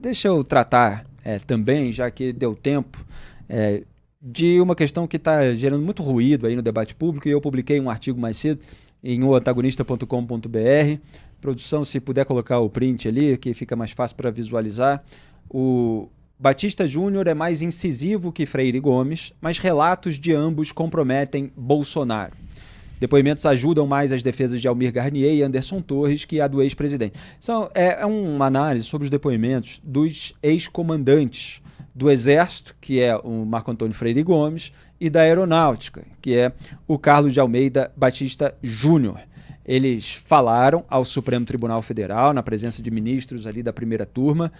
Deixa eu tratar também, já que deu tempo, de uma questão que está gerando muito ruído aí no debate público, e eu publiquei um artigo mais cedo em oantagonista.com.br. Produção, se puder colocar o print ali, que fica mais fácil para visualizar. O Batista Júnior é mais incisivo que Freire Gomes, mas relatos de ambos comprometem Bolsonaro. Depoimentos ajudam mais as defesas de Almir Garnier e Anderson Torres que a do ex-presidente. É uma análise sobre os depoimentos dos ex-comandantes do Exército, que é o Marco Antônio Freire Gomes, e da Aeronáutica, que é o Carlos de Almeida Batista Júnior. Eles falaram ao Supremo Tribunal Federal, na presença de ministros ali da primeira turma,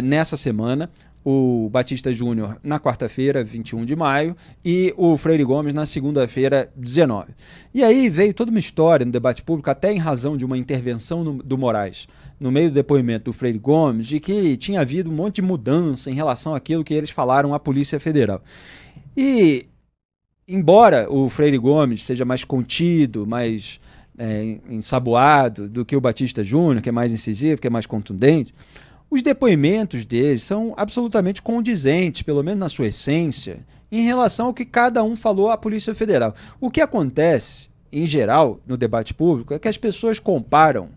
nessa semana. O Batista Júnior na quarta-feira, 21 de maio, e o Freire Gomes na segunda-feira, 19. E aí veio toda uma história no debate público, até em razão de uma intervenção do Moraes, no meio do depoimento do Freire Gomes, de que tinha havido um monte de mudança em relação àquilo que eles falaram à Polícia Federal. E, embora o Freire Gomes seja mais contido, mais ensaboado do que o Batista Júnior, que é mais incisivo, que é mais contundente, os depoimentos deles são absolutamente condizentes, pelo menos na sua essência, em relação ao que cada um falou à Polícia Federal. O que acontece, em geral, no debate público, é que as pessoas comparam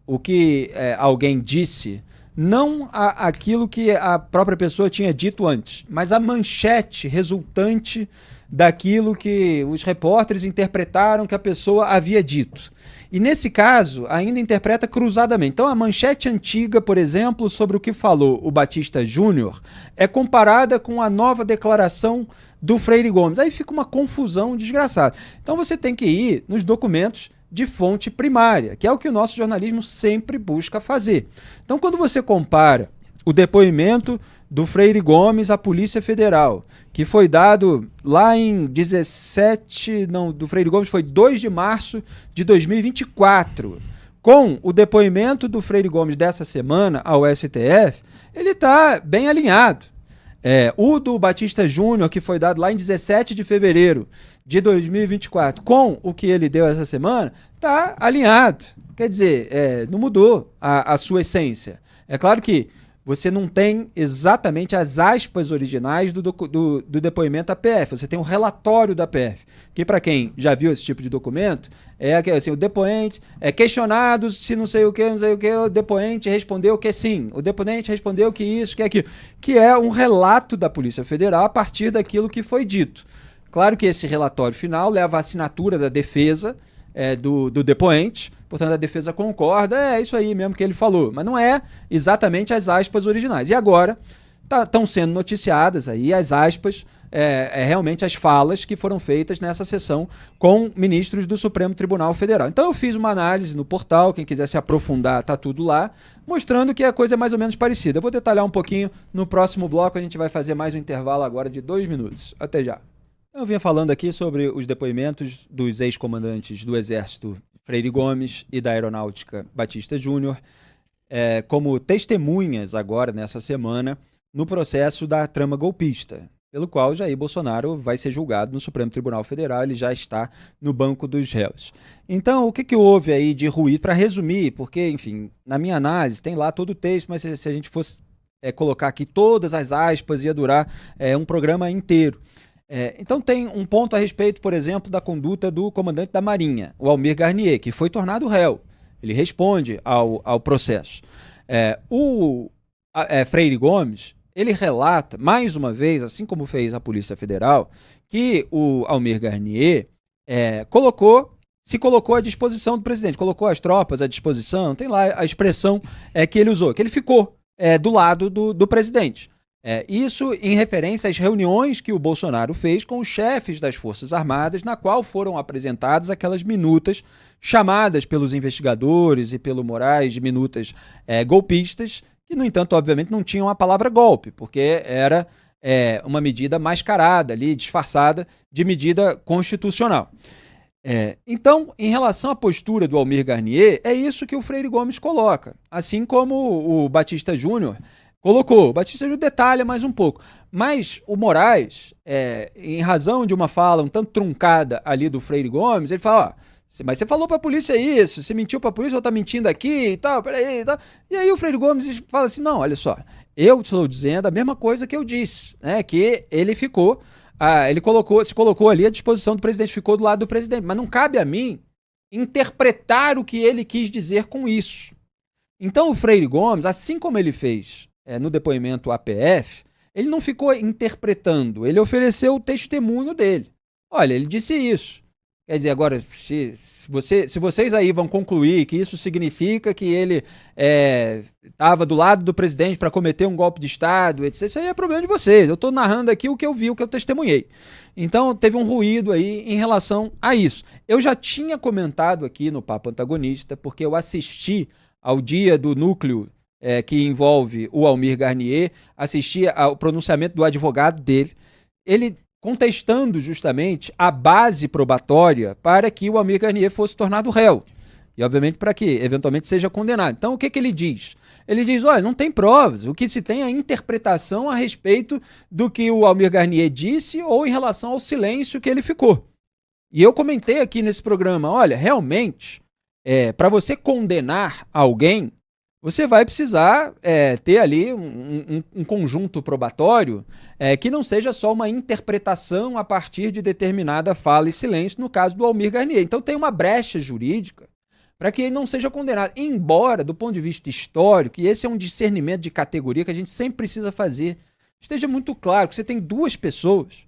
o que alguém disse, não aquilo que a própria pessoa tinha dito antes, mas a manchete resultante daquilo que os repórteres interpretaram que a pessoa havia dito. E nesse caso, ainda interpreta cruzadamente. Então, a manchete antiga, por exemplo, sobre o que falou o Batista Júnior, é comparada com a nova declaração do Freire Gomes. Aí fica uma confusão desgraçada. Então, você tem que ir nos documentos de fonte primária, que é o que o nosso jornalismo sempre busca fazer. Então, quando você compara o depoimento do Freire Gomes à Polícia Federal, que foi dado lá em 17... Não, do Freire Gomes foi 2 de março de 2024. Com o depoimento do Freire Gomes dessa semana ao STF, ele está bem alinhado. O do Batista Júnior, que foi dado lá em 17 de fevereiro de 2024, com o que ele deu essa semana, está alinhado. Quer dizer, não mudou a sua essência. É claro que você não tem exatamente as aspas originais do depoimento da PF, você tem um relatório da PF, que para quem já viu esse tipo de documento, assim, o depoente é questionado se não sei o que, o depoente respondeu que sim, o depoente respondeu que isso, que aquilo, que é um relato da Polícia Federal a partir daquilo que foi dito. Claro que esse relatório final leva a assinatura da defesa do depoente, portanto a defesa concorda, é isso aí mesmo que ele falou, mas não é exatamente as aspas originais. E agora estão sendo noticiadas aí as aspas, realmente as falas que foram feitas nessa sessão com ministros do Supremo Tribunal Federal. Então eu fiz uma análise no portal, quem quiser se aprofundar, tá tudo lá, mostrando que a coisa é mais ou menos parecida. Eu vou detalhar um pouquinho no próximo bloco, a gente vai fazer mais um intervalo agora de 2 minutos. Até já. Eu vinha falando aqui sobre os depoimentos dos ex-comandantes do Exército Freire Gomes e da Aeronáutica Batista Júnior, como testemunhas agora nessa semana no processo da trama golpista, pelo qual Jair Bolsonaro vai ser julgado no Supremo Tribunal Federal, ele já está no banco dos réus. Então, o que houve aí de ruído? Para resumir, porque, enfim, na minha análise tem lá todo o texto, mas se a gente fosse colocar aqui todas as aspas, ia durar um programa inteiro. Então tem um ponto a respeito, por exemplo, da conduta do comandante da Marinha, o Almir Garnier, que foi tornado réu. Ele responde ao processo. O Freire Gomes, ele relata, mais uma vez, assim como fez a Polícia Federal, que o Almir Garnier se colocou à disposição do presidente, colocou as tropas à disposição, tem lá a expressão que ele usou, que ele ficou do lado do presidente. Isso em referência às reuniões que o Bolsonaro fez com os chefes das Forças Armadas, na qual foram apresentadas aquelas minutas chamadas pelos investigadores e pelo Moraes de minutas golpistas, que, no entanto, obviamente, não tinham a palavra golpe, porque era uma medida mascarada ali, disfarçada de medida constitucional. Então, em relação à postura do Almir Garnier, é isso que o Freire Gomes coloca, assim como o Batista Júnior colocou. O Batista Júnior detalha mais um pouco, mas o Moraes, em razão de uma fala um tanto truncada ali do Freire Gomes, ele fala, mas você falou pra polícia isso, você mentiu pra polícia ou tá mentindo aqui e tal, peraí e tal. E aí o Freire Gomes fala assim, não, olha só, Eu estou dizendo a mesma coisa que eu disse, né? Que ele ficou, se colocou ali à disposição do presidente, ficou do lado do presidente. Mas não cabe a mim interpretar o que ele quis dizer com isso. Então o Freire Gomes, assim como ele fez no depoimento APF, ele não ficou interpretando, ele ofereceu o testemunho dele. Olha, ele disse isso. Quer dizer, agora, se vocês aí vão concluir que isso significa que ele estava do lado do presidente para cometer um golpe de Estado, etc., isso aí é problema de vocês. Eu estou narrando aqui o que eu vi, o que eu testemunhei. Então, teve um ruído aí em relação a isso. Eu já tinha comentado aqui no Papo Antagonista, porque eu assisti ao dia do núcleo que envolve o Almir Garnier, assisti ao pronunciamento do advogado dele, ele contestando justamente a base probatória para que o Almir Garnier fosse tornado réu. E, obviamente, para que eventualmente seja condenado. Então, o que ele diz? Ele diz, olha, não tem provas. O que se tem é a interpretação a respeito do que o Almir Garnier disse ou em relação ao silêncio que ele ficou. E eu comentei aqui nesse programa, olha, realmente, para você condenar alguém, você vai precisar ter ali um conjunto probatório que não seja só uma interpretação a partir de determinada fala e silêncio, no caso do Almir Garnier. Então tem uma brecha jurídica para que ele não seja condenado. Embora, do ponto de vista histórico, e esse é um discernimento de categoria que a gente sempre precisa fazer, esteja muito claro que você tem duas pessoas,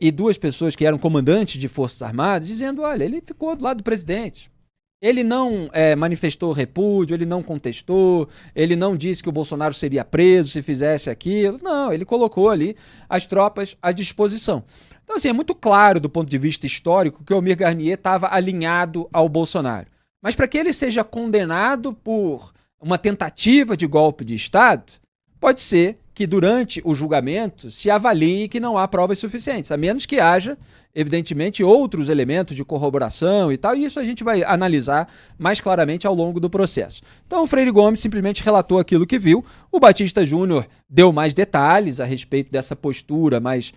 e duas pessoas que eram comandantes de Forças Armadas, dizendo, olha, ele ficou do lado do presidente. Ele não manifestou repúdio, ele não contestou, ele não disse que o Bolsonaro seria preso se fizesse aquilo. Não, ele colocou ali as tropas à disposição. Então, assim, é muito claro do ponto de vista histórico que o Almir Garnier estava alinhado ao Bolsonaro. Mas para que ele seja condenado por uma tentativa de golpe de Estado, pode ser que durante o julgamento se avalie que não há provas suficientes, a menos que haja, evidentemente, outros elementos de corroboração e tal, e isso a gente vai analisar mais claramente ao longo do processo. Então o Freire Gomes simplesmente relatou aquilo que viu, o Batista Júnior deu mais detalhes a respeito dessa postura mais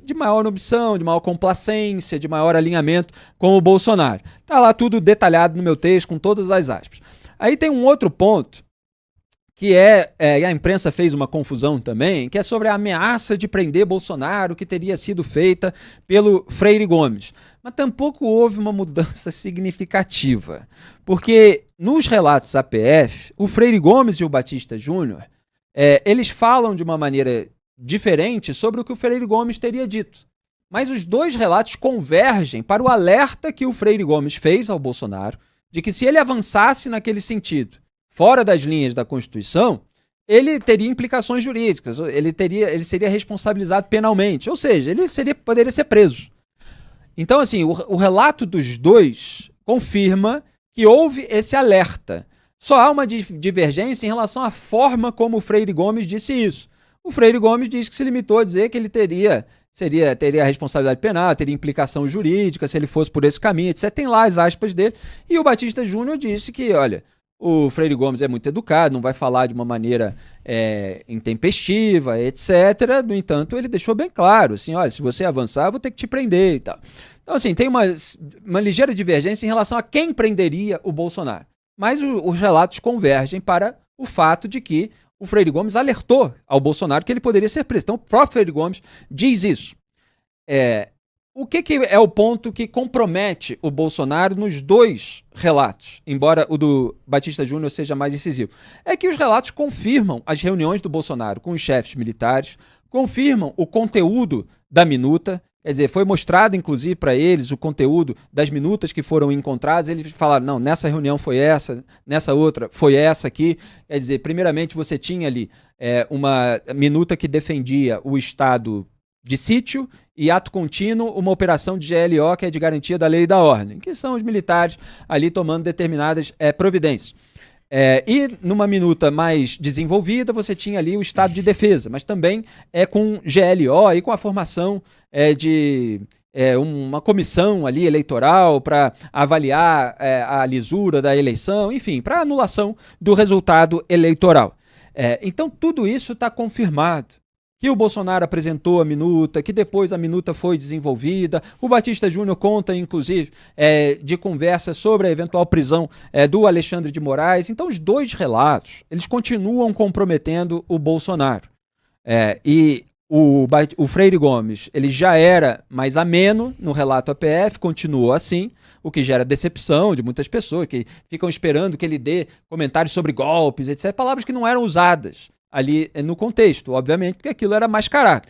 de maior omissão, de maior complacência, de maior alinhamento com o Bolsonaro. Está lá tudo detalhado no meu texto, com todas as aspas. Aí tem um outro ponto, que e a imprensa fez uma confusão também, que é sobre a ameaça de prender Bolsonaro que teria sido feita pelo Freire Gomes. Mas tampouco houve uma mudança significativa, porque nos relatos APF, o Freire Gomes e o Batista Júnior, eles falam de uma maneira diferente sobre o que o Freire Gomes teria dito. Mas os dois relatos convergem para o alerta que o Freire Gomes fez ao Bolsonaro, de que se ele avançasse naquele sentido, fora das linhas da Constituição, ele teria implicações jurídicas, ele seria responsabilizado penalmente, ou seja, ele poderia ser preso. Então, assim, o relato dos dois confirma que houve esse alerta. Só há uma divergência em relação à forma como o Freire Gomes disse isso. O Freire Gomes diz que se limitou a dizer que ele teria responsabilidade penal, teria implicação jurídica se ele fosse por esse caminho, etc. Tem lá as aspas dele. E o Batista Júnior disse que, olha, o Freire Gomes é muito educado, não vai falar de uma maneira intempestiva, etc. No entanto, ele deixou bem claro, assim, olha, se você avançar, eu vou ter que te prender e tal. Então, assim, tem uma ligeira divergência em relação a quem prenderia o Bolsonaro. Mas os relatos convergem para o fato de que o Freire Gomes alertou ao Bolsonaro que ele poderia ser preso. Então, o próprio Freire Gomes diz isso. O que é o ponto que compromete o Bolsonaro nos dois relatos, embora o do Batista Júnior seja mais incisivo? É que os relatos confirmam as reuniões do Bolsonaro com os chefes militares, confirmam o conteúdo da minuta, quer dizer, foi mostrado inclusive para eles o conteúdo das minutas que foram encontradas, eles falaram, não, nessa reunião foi essa, nessa outra foi essa aqui, quer dizer, primeiramente você tinha ali uma minuta que defendia o estado de sítio e ato contínuo, uma operação de GLO, que é de garantia da lei e da ordem, que são os militares ali tomando determinadas providências. E numa minuta mais desenvolvida, você tinha ali o estado de defesa, mas também com GLO e com a formação de uma comissão ali eleitoral para avaliar a lisura da eleição, enfim, para anulação do resultado eleitoral. Então, tudo isso está confirmado. que o Bolsonaro apresentou a minuta, que depois a minuta foi desenvolvida. O Batista Júnior conta, inclusive, de conversas sobre a eventual prisão do Alexandre de Moraes. Então, os dois relatos, eles continuam comprometendo o Bolsonaro. E o Freire Gomes, ele já era mais ameno no relato APF, continuou assim, o que gera decepção de muitas pessoas que ficam esperando que ele dê comentários sobre golpes, etc. Palavras que não eram usadas ali no contexto, obviamente, porque aquilo era mascarado.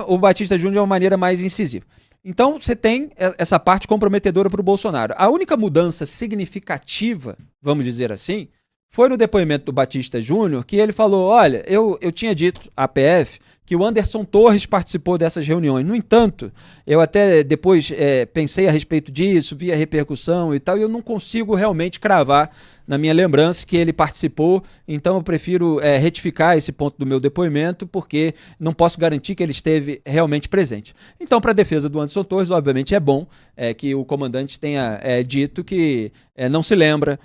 O Batista Júnior de uma maneira mais incisiva. Então, você tem essa parte comprometedora para o Bolsonaro. A única mudança significativa, vamos dizer assim, foi no depoimento do Batista Júnior que ele falou, olha, eu tinha dito à PF que o Anderson Torres participou dessas reuniões. No entanto, eu até depois pensei a respeito disso, vi a repercussão e tal, e eu não consigo realmente cravar na minha lembrança que ele participou, então eu prefiro retificar esse ponto do meu depoimento, porque não posso garantir que ele esteve realmente presente. Então, para a defesa do Anderson Torres, obviamente é bom que o comandante tenha dito que não se lembra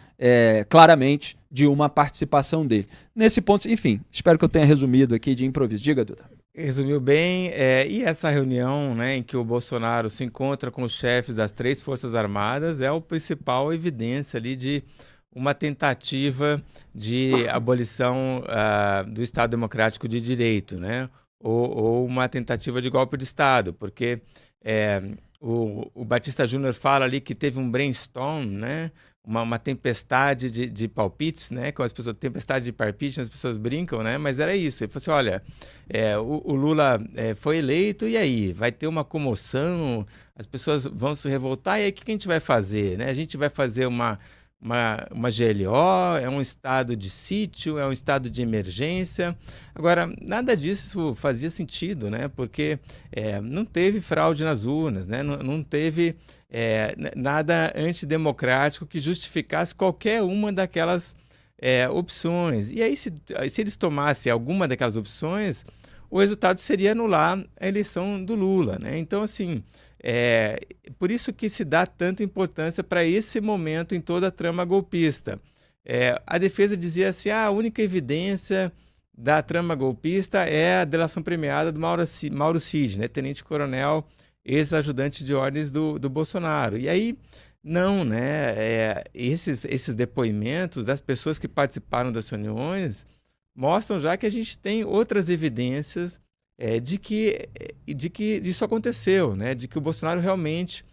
claramente de uma participação dele. Nesse ponto, enfim, espero que eu tenha resumido aqui de improviso. Diga, Duda. Resumiu bem. E essa reunião, né, em que o Bolsonaro se encontra com os chefes das 3 Forças Armadas é a principal evidência ali de uma tentativa de abolição do Estado Democrático de Direito, né? Ou uma tentativa de golpe de Estado, porque o Batista Júnior fala ali que teve um brainstorm, né? Uma tempestade de palpites, né? Com as pessoas, tempestade de palpites, as pessoas brincam, né? Mas era isso. Ele falou assim, olha, o Lula foi eleito, e aí? Vai ter uma comoção, as pessoas vão se revoltar, e aí o que a gente vai fazer, né? A gente vai fazer uma GLO, é um estado de sítio, é um estado de emergência. Agora, nada disso fazia sentido, né? Porque não teve fraude nas urnas, né? Não teve nada antidemocrático que justificasse qualquer uma daquelas opções. E aí, se eles tomassem alguma daquelas opções, o resultado seria anular a eleição do Lula, né? Então, assim, por isso que se dá tanta importância para esse momento em toda a trama golpista. A defesa dizia assim, a única evidência da trama golpista é a delação premiada do Mauro Cid, né? Tenente-coronel, ex-ajudante de ordens do Bolsonaro. E aí, não, né? Esses depoimentos das pessoas que participaram das reuniões mostram já que a gente tem outras evidências de que isso aconteceu, né? De que o Bolsonaro realmente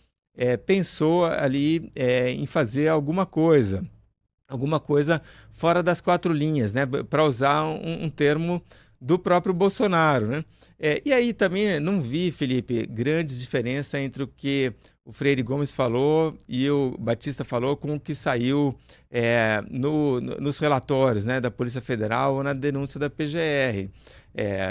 pensou ali em fazer alguma coisa fora das 4 linhas, né? Para usar um termo do próprio Bolsonaro, né? E aí também não vi, Felipe, grande diferença entre o que o Freire Gomes falou e o Batista falou com o que saiu nos relatórios, né, da Polícia Federal ou na denúncia da PGR.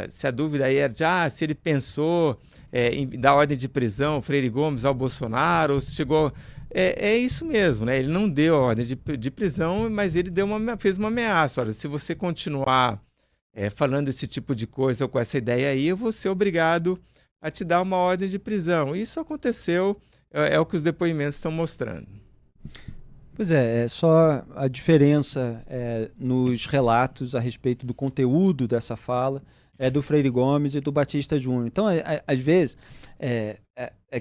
Se a dúvida aí era se ele pensou em dar ordem de prisão, Freire Gomes, ao Bolsonaro, ou se chegou... É isso mesmo, né? Ele não deu a ordem de prisão, mas ele fez uma ameaça. Olha, se você continuar falando esse tipo de coisa ou com essa ideia aí, eu vou ser obrigado a te dar uma ordem de prisão. Isso aconteceu, é o que os depoimentos estão mostrando. Pois é só a diferença nos relatos a respeito do conteúdo dessa fala do Freire Gomes e do Batista Júnior. Então, às vezes,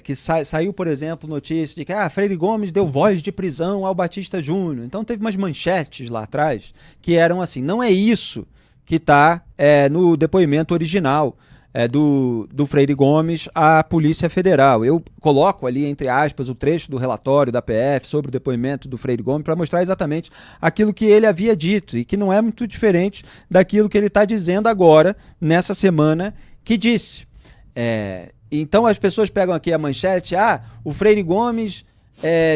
que saiu, por exemplo, notícia de que Freire Gomes deu voz de prisão ao Batista Júnior. Então, teve umas manchetes lá atrás que eram assim, não é isso que está no depoimento original do Freire Gomes à Polícia Federal. Eu coloco ali, entre aspas, o trecho do relatório da PF sobre o depoimento do Freire Gomes para mostrar exatamente aquilo que ele havia dito e que não é muito diferente daquilo que ele está dizendo agora, nessa semana, que disse. Então as pessoas pegam aqui a manchete, o Freire Gomes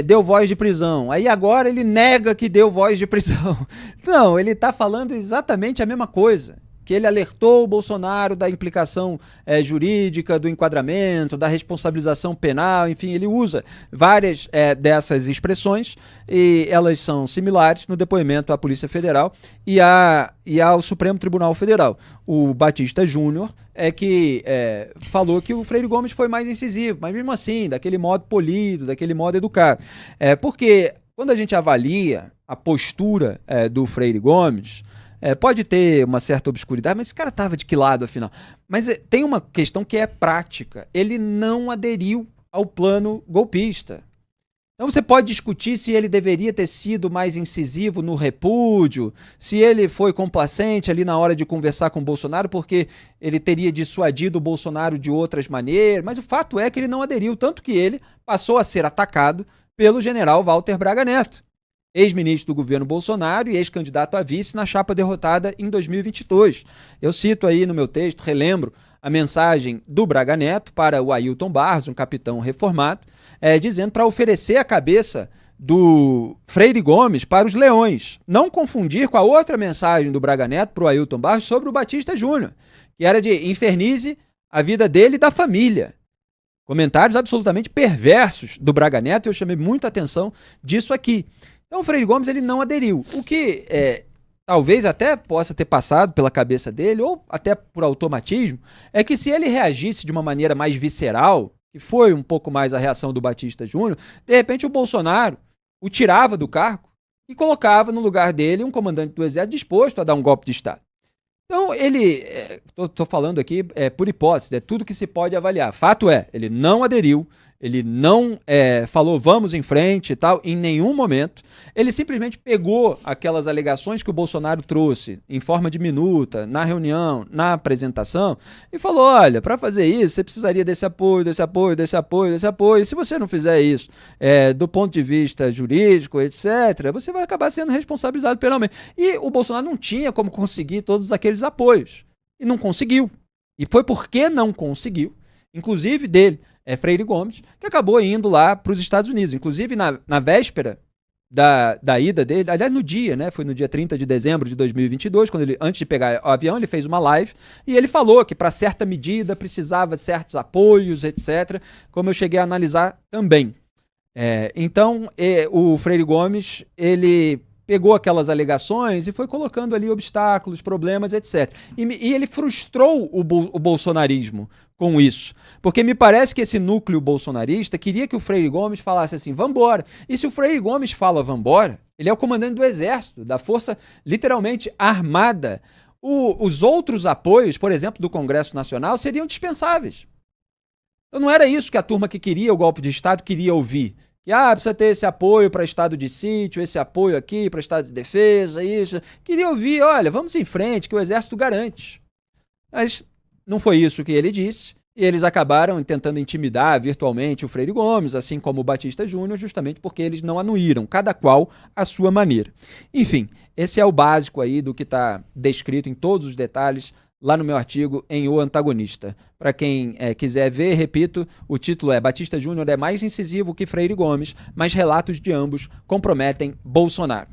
deu voz de prisão. Aí agora ele nega que deu voz de prisão. Não, ele está falando exatamente a mesma coisa. Que ele alertou o Bolsonaro da implicação jurídica, do enquadramento, da responsabilização penal, enfim, ele usa várias dessas expressões e elas são similares no depoimento à Polícia Federal e ao Supremo Tribunal Federal. O Batista Júnior que falou que o Freire Gomes foi mais incisivo, mas mesmo assim, daquele modo polido, daquele modo educado. Porque quando a gente avalia a postura do Freire Gomes, Pode ter uma certa obscuridade, mas esse cara estava de que lado, afinal? Mas tem uma questão que é prática. Ele não aderiu ao plano golpista. Então você pode discutir se ele deveria ter sido mais incisivo no repúdio, se ele foi complacente ali na hora de conversar com o Bolsonaro, porque ele teria dissuadido o Bolsonaro de outras maneiras, mas o fato é que ele não aderiu, tanto que ele passou a ser atacado pelo general Walter Braga Neto, ex-ministro do governo Bolsonaro e ex-candidato a vice na chapa derrotada em 2022. Eu cito aí no meu texto, relembro a mensagem do Braga Neto para o Ailton Barros, um capitão reformado, dizendo para oferecer a cabeça do Freire Gomes para os leões. Não confundir com a outra mensagem do Braga Neto para o Ailton Barros sobre o Batista Júnior, que era de infernize a vida dele e da família. Comentários absolutamente perversos do Braga Neto, e eu chamei muita atenção disso aqui. Então o Freire Gomes ele não aderiu, o que talvez até possa ter passado pela cabeça dele, ou até por automatismo, é que se ele reagisse de uma maneira mais visceral, que foi um pouco mais a reação do Batista Júnior, de repente o Bolsonaro o tirava do cargo e colocava no lugar dele um comandante do Exército disposto a dar um golpe de Estado. Então ele, estou falando aqui por hipótese, é tudo que se pode avaliar. Fato é, ele não aderiu, ele não falou vamos em frente e tal, em nenhum momento. Ele simplesmente pegou aquelas alegações que o Bolsonaro trouxe em forma de minuta, na reunião, na apresentação, e falou, olha, para fazer isso você precisaria desse apoio, desse apoio, desse apoio, desse apoio, e se você não fizer isso do ponto de vista jurídico, etc., você vai acabar sendo responsabilizado penalmente. E o Bolsonaro não tinha como conseguir todos aqueles apoios, e não conseguiu. E foi porque não conseguiu, inclusive dele, Freire Gomes, que acabou indo lá para os Estados Unidos. Inclusive, na véspera da ida dele, aliás, no dia, né? Foi no dia 30 de dezembro de 2022, quando ele, antes de pegar o avião, ele fez uma live e ele falou que para certa medida precisava de certos apoios, etc., como eu cheguei a analisar também. Então, o Freire Gomes, ele pegou aquelas alegações e foi colocando ali obstáculos, problemas, etc. E ele frustrou o bolsonarismo com isso. Porque me parece que esse núcleo bolsonarista queria que o Freire Gomes falasse assim, vambora. E se o Freire Gomes fala vambora, ele é o comandante do Exército, da força literalmente armada. Os outros apoios, por exemplo, do Congresso Nacional, seriam dispensáveis. Então não era isso que a turma que queria o golpe de Estado queria ouvir. Que precisa ter esse apoio para estado de sítio, esse apoio aqui para estado de defesa, isso. Queria ouvir, olha, vamos em frente, que o Exército garante. Mas não foi isso que ele disse, e eles acabaram tentando intimidar virtualmente o Freire Gomes, assim como o Batista Júnior, justamente porque eles não anuíram, cada qual à sua maneira. Enfim, esse é o básico aí do que está descrito em todos os detalhes lá no meu artigo em O Antagonista. Para quem quiser ver, repito, o título é Batista Júnior é mais incisivo que Freire Gomes, mas relatos de ambos comprometem Bolsonaro.